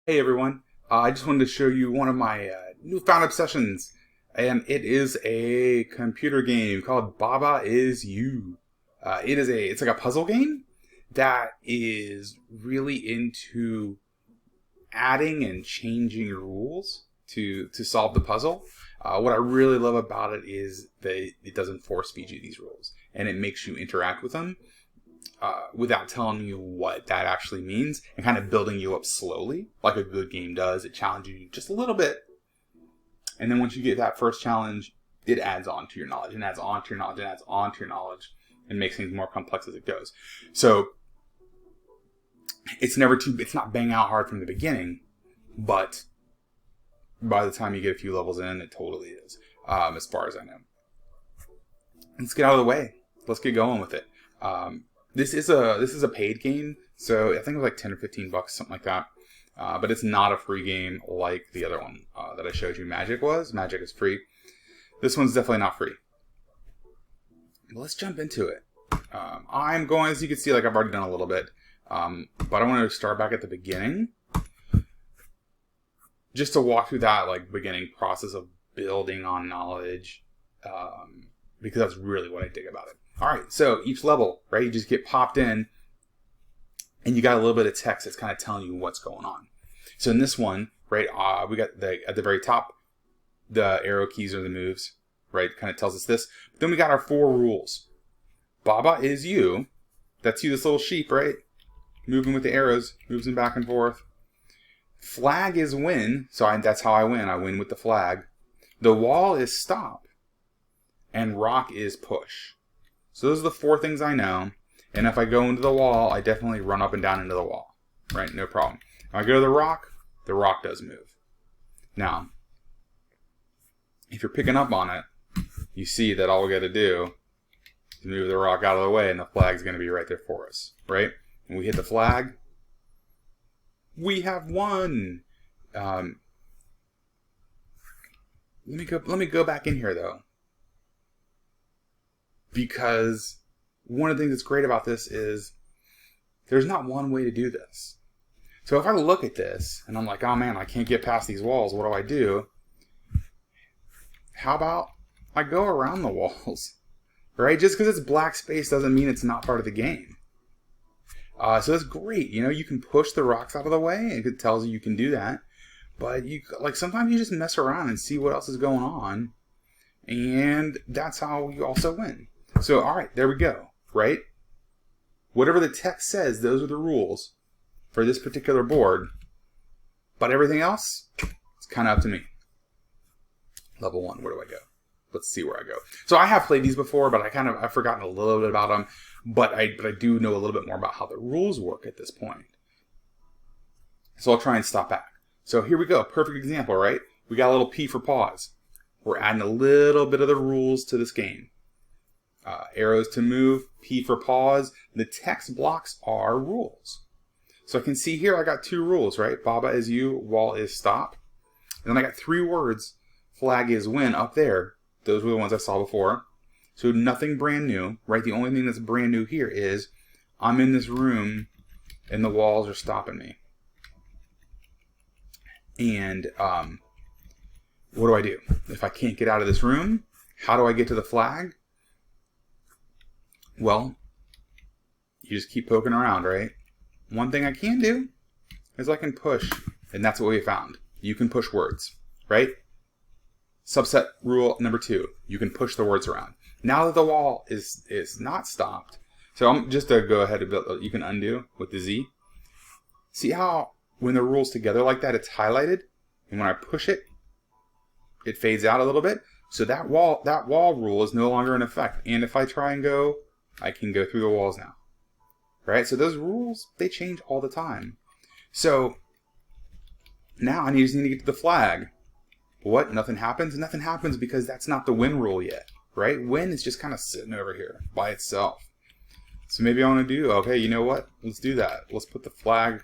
Hey everyone, I just wanted to show you one of my newfound obsessions, and it is a computer game called Baba Is You. It's like a puzzle game that is really into adding and changing rules to solve the puzzle. What I really love about it is that it doesn't force feed you these rules, and it makes you interact with them without telling you what that actually means and kind of building you up slowly, like a good game does. It challenges you just a little bit, and then once you get that first challenge, it adds on to your knowledge and adds on to your knowledge and adds on to your knowledge and makes things more complex as it goes. So it's not bang out hard from the beginning, but by the time you get a few levels in, it totally is, as far as I know. Let's get out of the way. Let's get going with it. This is a paid game, so I think it was like 10 or 15 bucks, something like that. But it's not a free game like the other one that I showed you. Magic was. Magic is free. This one's definitely not free. But let's jump into it. I'm going, as you can see, like I've already done a little bit, but I want to start back at the beginning, just to walk through that like beginning process of building on knowledge, because that's really what I dig about it. All right, so each level, right, you just get popped in, and you got a little bit of text that's kind of telling you what's going on. So in this one, right, we got at the very top, the arrow keys are the moves, right, kind of tells us this. But then we got our 4 rules. Baba is you. That's you, this little sheep, right, moving with the arrows, moves them back and forth. Flag is win, so that's how I win. I win with the flag. The wall is stop, and rock is push. So those are the 4 things I know. And if I go into the wall, I definitely run up and down into the wall. Right? No problem. If I go to the rock does move. Now, if you're picking up on it, you see that all we got to do is move the rock out of the way and the flag's going to be right there for us. Right? When we hit the flag, we have won. Let me go back in here though, because one of the things that's great about this is there's not one way to do this. So if I look at this and I'm like, oh man, I can't get past these walls, what do I do? How about I go around the walls, right? Just because it's black space doesn't mean it's not part of the game. So that's great. You know, you can push the rocks out of the way, and it tells you can do that. But sometimes you just mess around and see what else is going on, and that's how you also win. So, all right, there we go, right? Whatever the text says, those are the rules for this particular board. But everything else, it's kind of up to me. Level 1, where do I go? Let's see where I go. So I have played these before, but I've forgotten a little bit about them. But I do know a little bit more about how the rules work at this point. So I'll try and stop back. So here we go. Perfect example, right? We got a little P for pause. We're adding a little bit of the rules to this game. Arrows to move, P for pause. The text blocks are rules. So I can see here I got 2 rules, right? Baba is you, wall is stop. And then I got 3 words. Flag is win up there. Those were the ones I saw before. So nothing brand new, right? The only thing that's brand new here is I'm in this room and the walls are stopping me. And what do I do? If I can't get out of this room, how do I get to the flag? Well, you just keep poking around, right? One thing I can do is I can push, and that's what we found. You can push words, right? Subset rule number 2, you can push the words around. Now that the wall is not stopped, so I'm just to go ahead and build, you can undo with the Z. See how when the rule's together like that, it's highlighted, and when I push it, it fades out a little bit. So that wall rule is no longer in effect. And if I try and go, I can go through the walls now. Right? So those rules, they change all the time. So now I just need to get to the flag. What? Nothing happens? Nothing happens because that's not the win rule yet. Right? Win is just kind of sitting over here by itself. So maybe I want to do, okay, you know what? Let's do that. Let's put the flag.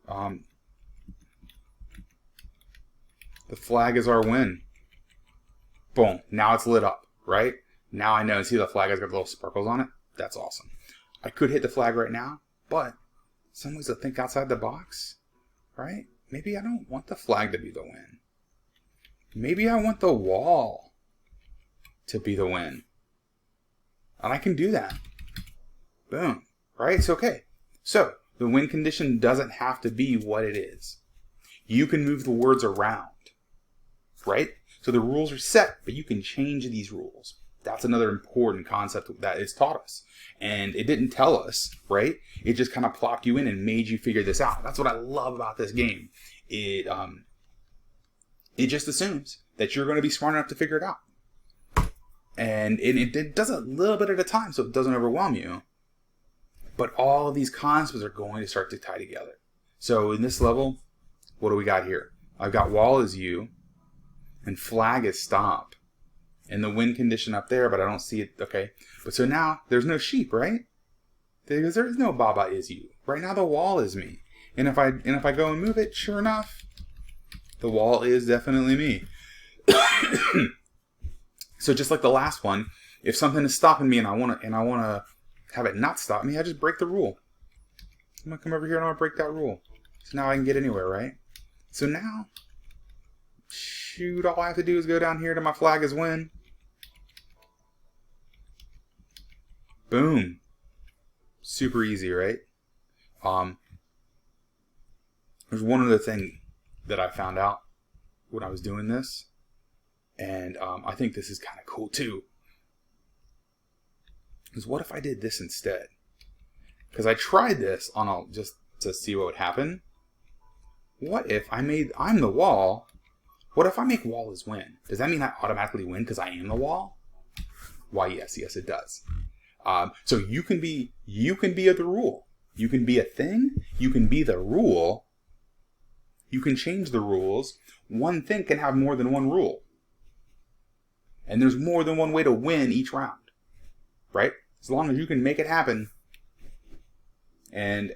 The flag is our win. Boom. Now it's lit up, right? Now I know. See, the flag has got little sparkles on it? That's awesome. I could hit the flag right now, but some ways to think outside the box, right? maybe I don't want the flag to be the win. Maybe I want the wall to be the win. And I can do that. Boom. Right? It's okay. So, the win condition doesn't have to be what it is. You can move the words around. Right? So the rules are set, but you can change these rules. That's another important concept that it's taught us. And it didn't tell us, right? It just kind of plopped you in and made you figure this out. That's what I love about this game. It just assumes that you're going to be smart enough to figure it out. And it does it a little bit at a time so it doesn't overwhelm you. But all of these concepts are going to start to tie together. So in this level, what do we got here? I've got wall is you, and flag is stop. And the win condition up there, but I don't see it. Okay. But so now there's no sheep, right? Because there is no Baba is you. Right now the wall is me. And if I go and move it, sure enough, the wall is definitely me. So just like the last one, if something is stopping me and I wanna have it not stop me, I just break the rule. I'm gonna come over here and I'm gonna break that rule. So now I can get anywhere, right? So now, shoot, all I have to do is go down here to my flag is win. Boom. Super easy, right? There's one other thing that I found out when I was doing this, and I think this is kind of cool too. Is what if I did this instead? Because I tried this on just to see what would happen. What if I'm the wall? What if I make wall is win? Does that mean I automatically win because I am the wall? Why, yes, it does. So you can be the rule. You can be a thing. You can be the rule. You can change the rules. One thing can have more than one rule. And there's more than one way to win each round. Right? As long as you can make it happen. And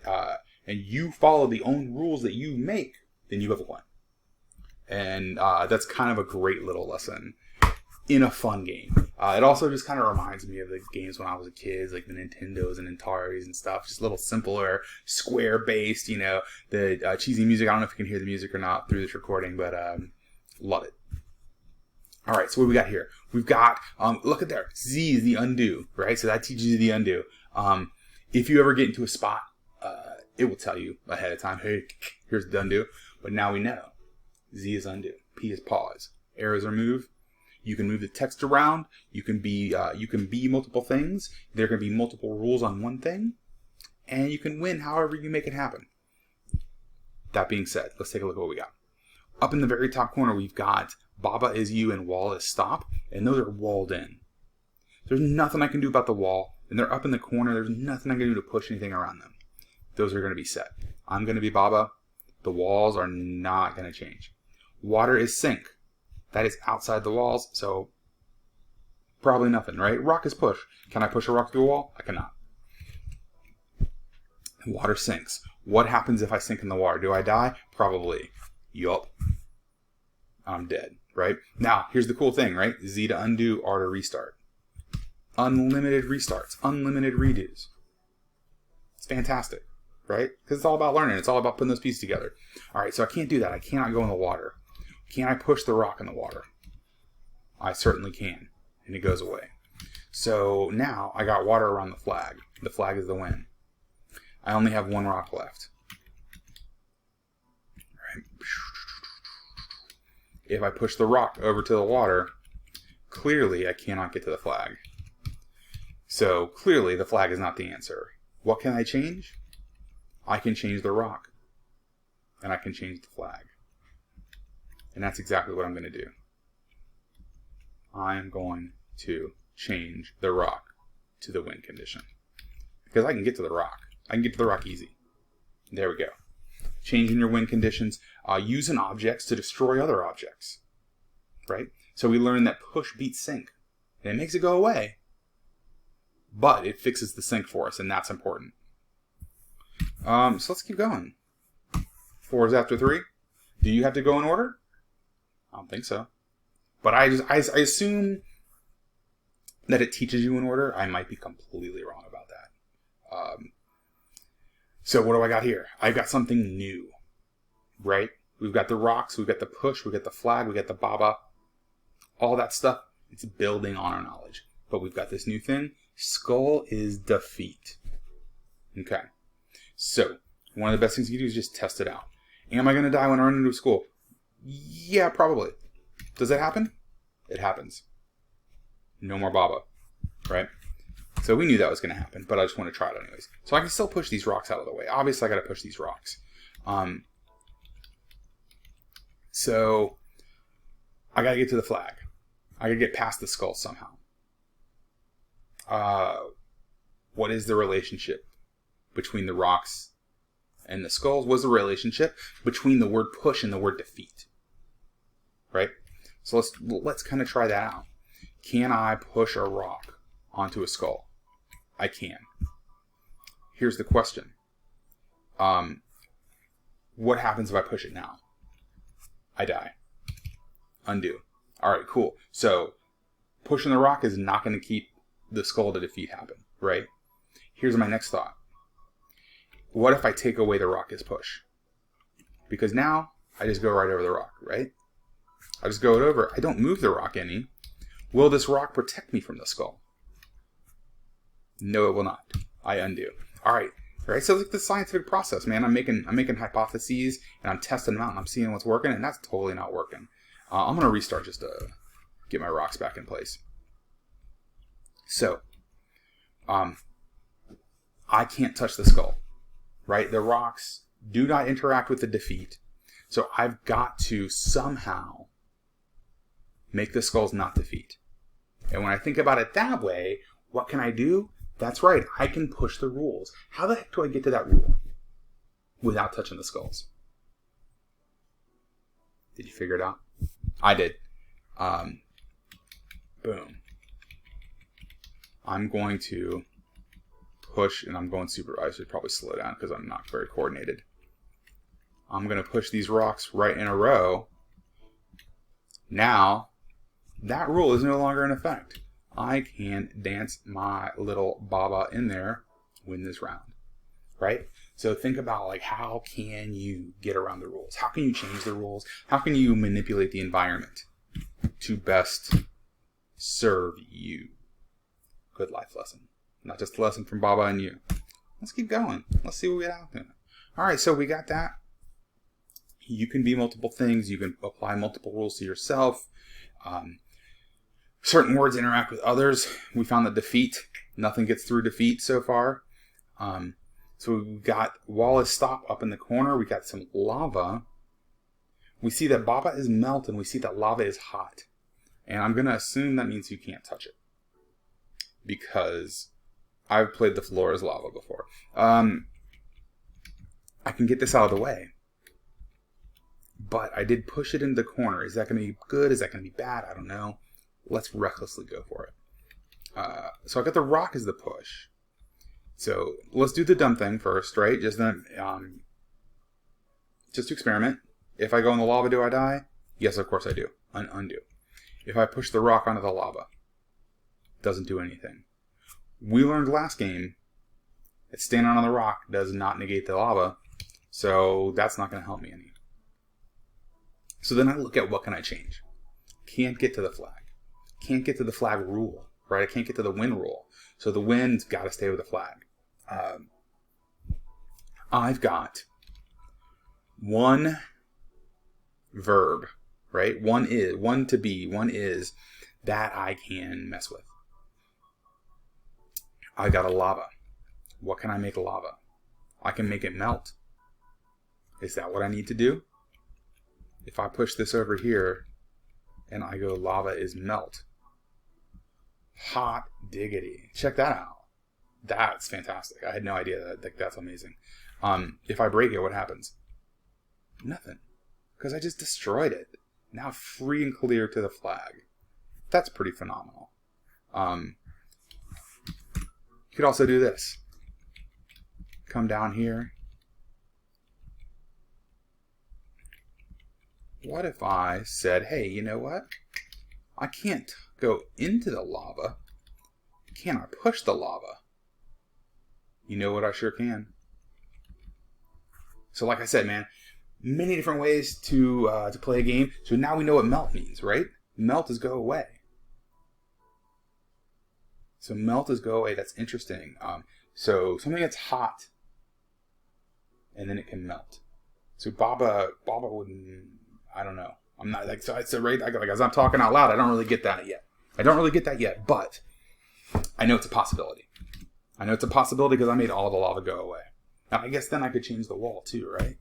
you follow the own rules that you make, then you have won. And that's kind of a great little lesson in a fun game. It also just kind of reminds me of the games when I was a kid, like the Nintendos and Ataris and stuff. Just a little simpler, square-based, the cheesy music. I don't know if you can hear the music or not through this recording, but love it. All right, so what we got here? We've got, look at there, Z is the undo, right? So that teaches you the undo. If you ever get into a spot, it will tell you ahead of time, hey, here's the undo. But now we know. Z is undo. P is pause. Arrows are move. You can move the text around. You can be multiple things. There can be multiple rules on one thing. And you can win however you make it happen. That being said, let's take a look at what we got. Up in the very top corner, we've got Baba is you and wall is stop. And those are walled in. There's nothing I can do about the wall. And they're up in the corner. There's nothing I can do to push anything around them. Those are going to be set. I'm going to be Baba. The walls are not going to change. Water is sink. That is outside the walls, so probably nothing, right? Rock is push. Can I push a rock through a wall? I cannot. Water sinks. What happens if I sink in the water? Do I die? Probably. Yup. I'm dead, right? Now, here's the cool thing, right? Z to undo, R to restart. Unlimited restarts. Unlimited redos. It's fantastic, right? Because it's all about learning. It's all about putting those pieces together. All right, so I can't do that. I cannot go in the water. Can I push the rock in the water? I certainly can. And it goes away. So now I got water around the flag. The flag is the win. I only have one rock left. Right. If I push the rock over to the water, clearly I cannot get to the flag. So clearly the flag is not the answer. What can I change? I can change the rock. And I can change the flag. And that's exactly what I'm going to do. I'm going to change the rock to the win condition. Because I can get to the rock. I can get to the rock easy. There we go. Changing your win conditions. Using objects to destroy other objects. Right? So we learned that push beats sink. And it makes it go away. But it fixes the sink for us, and that's important. So let's keep going. 4 is after 3. Do you have to go in order? I don't think so. But I assume that it teaches you in order. I might be completely wrong about that. So what do I got here? I've got something new, right? We've got the rocks, we've got the push, we've got the flag, we've got the baba. All that stuff, it's building on our knowledge. But we've got this new thing. Skull is defeat. Okay. So, one of the best things you can do is just test it out. Am I going to die when I run into a skull? Yeah, probably. Does that happen? It happens. No more baba. Right? So we knew that was going to happen, but I just want to try it anyways. So I can still push these rocks out of the way. Obviously, I got to push these rocks. So I got to get to the flag. I got to get past the skull somehow. What is the relationship between the rocks and the skulls? What's the relationship between the word push and the word defeat? Right? So let's kind of try that out. Can I push a rock onto a skull? I can. Here's the question. What happens if I push it now? I die. Undo. Alright, cool. So, pushing the rock is not going to keep the skull to defeat happen, right? Here's my next thought. What if I take away the rock as push? Because now, I just go right over the rock, right? I just go it over. I don't move the rock any. Will this rock protect me from the skull? No, it will not. I undo. Alright. Right? So it's like the scientific process, man. I'm making hypotheses and I'm testing them out and I'm seeing what's working, and that's totally not working. I'm going to restart just to get my rocks back in place. So, I can't touch the skull, right? The rocks do not interact with the defeat. So I've got to somehow make the skulls not defeat. And when I think about it that way, what can I do? That's right, I can push the rules. How the heck do I get to that rule without touching the skulls? Did you figure it out? I did. Boom. I'm going to push, and I'm going super, I should probably slow down because I'm not very coordinated. I'm going to push these rocks right in a row. Now, that rule is no longer in effect. I can dance my little baba in there, win this round, right? So think about, like, how can you get around the rules? How can you change the rules? How can you manipulate the environment to best serve you? Good life lesson. Not just a lesson from Baba and you. Let's keep going. Let's see what we get out there. All right, so we got that. You can be multiple things. You can apply multiple rules to yourself. Certain words interact with others. We found that defeat, nothing gets through defeat so far. So we've got Wallace Stop up in the corner. We got some lava. We see that Baba is melting. We see that lava is hot. And I'm going to assume that means you can't touch it. Because I've played the floor as lava before. I can get this out of the way. But I did push it into the corner. Is that going to be good? Is that going to be bad? I don't know. Let's recklessly go for it. So I got the rock as the push. So let's do the dumb thing first, right? Just to experiment. If I go in the lava, do I die? Yes, of course I do. Undo. If I push the rock onto the lava, doesn't do anything. We learned last game that standing on the rock does not negate the lava, so that's not going to help me any. So then I look at what can I change. Can't get to the flag. Can't get to the flag rule, right? I can't get to the win rule. So the win's got to stay with the flag. I've got one verb, right? One to be, one is that I can mess with. I got a lava. What can I make lava? I can make it melt. Is that what I need to do? If I push this over here and I go lava is melt. Hot diggity. Check that out. That's fantastic. I had no idea that's amazing. If I break it, what happens? Nothing. Because I just destroyed it. Now free and clear to the flag. That's pretty phenomenal. You could also do this. Come down here. What if I said, hey, you know what? I can't go into the lava. Can I push the lava? You know what I sure can. So like I said, man, many different ways to play a game. So now we know what melt means, right? Melt is go away. So melt is go away. That's interesting. So something that's hot, and then it can melt. So Baba wouldn't. I don't know. I'm not like so. It's a right. Like as I'm talking out loud, I don't really get that yet. But I know it's a possibility. I know it's a possibility because I made all the lava go away. Now I guess then I could change the wall too, right?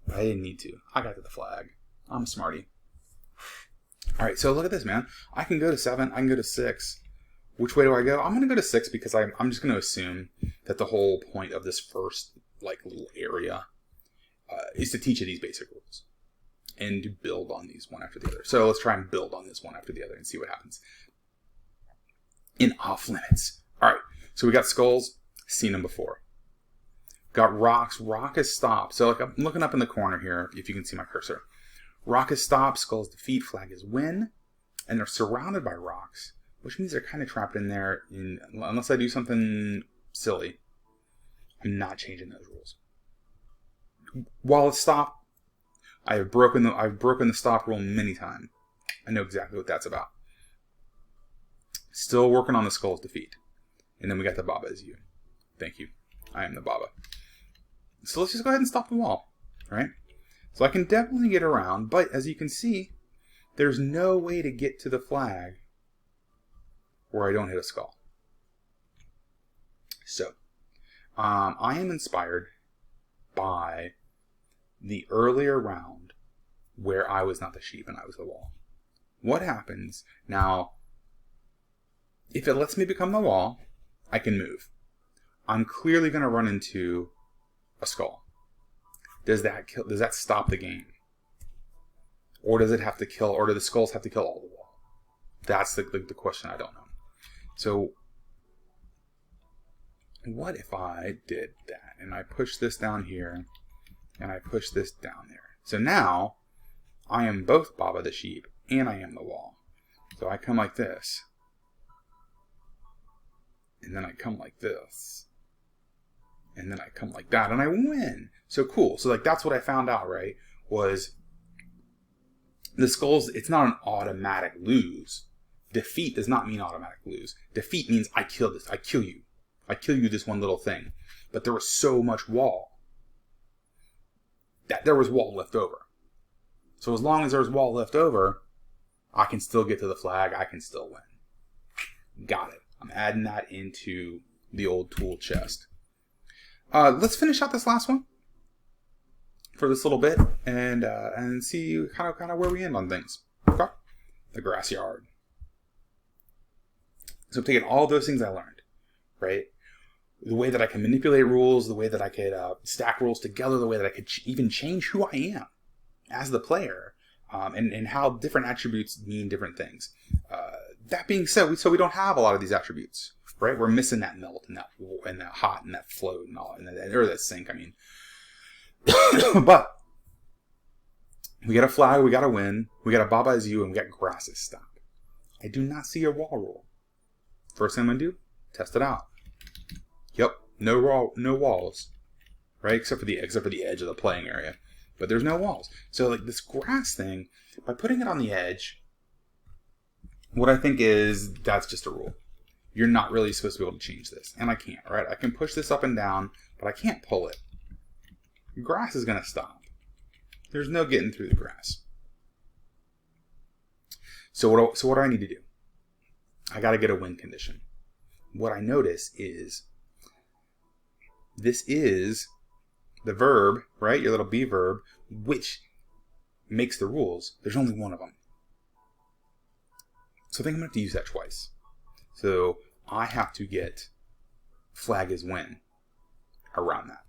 But I didn't need to. I got to the flag. I'm a smarty. All right. So look at this, man. I can go to 7. I can go to 6. Which way do I go? I'm going to go to 6 because I'm just going to assume that the whole point of this first like little area is to teach you these basic rules and to build on these one after the other. So let's try and build on this one after the other and see what happens. In off limits. All right. So we got skulls. Seen them before. Got rocks. Rock is stop. So like I'm looking up in the corner here, if you can see my cursor. Rock is stop. Skulls defeat. Flag is win. And they're surrounded by rocks, which means they're kind of trapped in there. Unless I do something silly, I'm not changing those rules. While it's stop, I've broken the stop rule many times. I know exactly what that's about. Still working on the skull's defeat. And then we got the Baba as you. Thank you. I am the Baba. So let's just go ahead and stop the wall. Alright? So I can definitely get around, but as you can see, there's no way to get to the flag where I don't hit a skull. So, I am inspired by the earlier round where I was not the sheep and I was the wall. What happens now, if it lets me become the wall, I can move. I'm clearly going to run into a skull. Does that stop the game? Or does it have to kill, or do the skulls have to kill all the wall? That's the question I don't know. So, what if I did that, and I push this down here, and I push this down there? So now, I am both Baba the sheep, and I am the wall. So I come like this, and then I come like this, and then I come like that, and I win. So cool. So like that's what I found out, right? Was the skulls, it's not an automatic lose. Defeat does not mean automatic lose. Defeat means I kill this. I kill you. I kill you this one little thing. But there was so much wall that there was wall left over. So as long as there's wall left over, I can still get to the flag. I can still win. Got it. I'm adding that into the old tool chest. Let's finish out this last one for this little bit and see kind of where we end on things. Okay. The grass yard. So I'm taking all those things I learned, right? The way that I can manipulate rules, the way that I could stack rules together, the way that I could even change who I am as the player, and how different attributes mean different things. That being said, so we don't have a lot of these attributes, right? We're missing that melt and that hot and that float and all, and that sink. I mean, but we got a flag, we got a win, we got a Baba as you, and we got grasses stop. I do not see a wall rule. First thing I'm gonna do, test it out. Yep, no walls, right? Except for the edge of the playing area, but there's no walls. So like this grass thing, by putting it on the edge, what I think is that's just a rule. You're not really supposed to be able to change this, and I can't, right? I can push this up and down, but I can't pull it. Grass is gonna stop. There's no getting through the grass. So what do I need to do? I got to get a win condition. What I notice is this is the verb, right? Your little B verb, which makes the rules. There's only one of them. So I think I'm going to have to use that twice. So I have to get flag is win around that.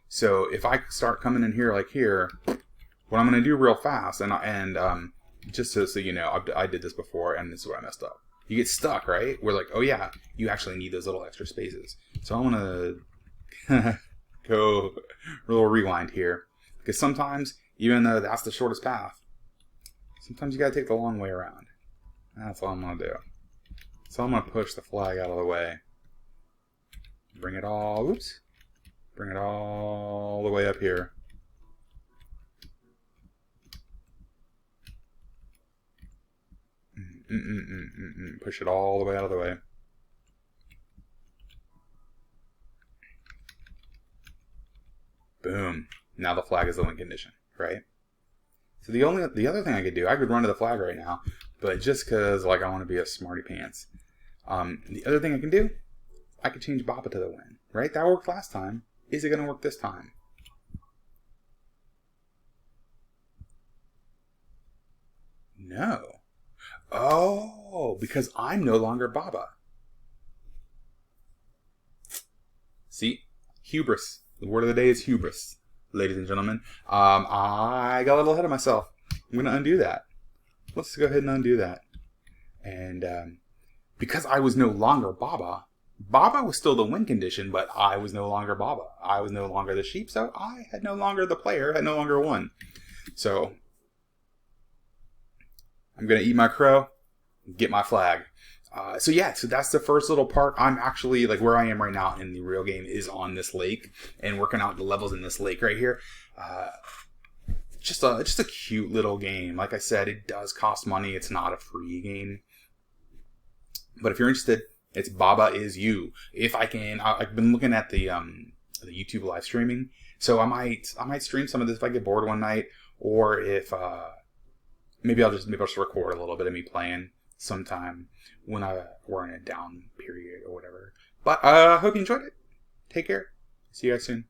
So if I start coming in here like here, what I'm going to do real fast, and just so you know, I did this before, and this is where I messed up. You get stuck, right? We're like, oh yeah, you actually need those little extra spaces. So I'm going to go a little rewind here. Because sometimes, even though that's the shortest path, sometimes you got to take the long way around. That's all I'm going to do. So I'm going to push the flag out of the way. Bring it all the way up here. Push it all the way out of the way. Boom. Now the flag is the win condition, right? So the other thing I could do, I could run to the flag right now, but just because like I want to be a smarty pants. The other thing I can do, I could change Baba to the win, right? That worked last time. Is it going to work this time? No. Oh, because I'm no longer Baba. See? Hubris. The word of the day is hubris, ladies and gentlemen. I got a little ahead of myself. I'm going to undo that. Let's go ahead and undo that. And because I was no longer Baba, Baba was still the win condition, but I was no longer Baba. I was no longer the sheep, so I had no longer the player, had no longer won. So I'm going to eat my crow, get my flag. So that's the first little part. I'm actually, like, where I am right now in the real game is on this lake and working out the levels in this lake right here. Just a cute little game. Like I said, it does cost money. It's not a free game. But if you're interested, it's Baba Is You. If I can, I've been looking at the YouTube live streaming. So I might stream some of this if I get bored one night, or if maybe I'll just record a little bit of me playing sometime when we're in a down period or whatever. But I hope you enjoyed it. Take care. See you guys soon.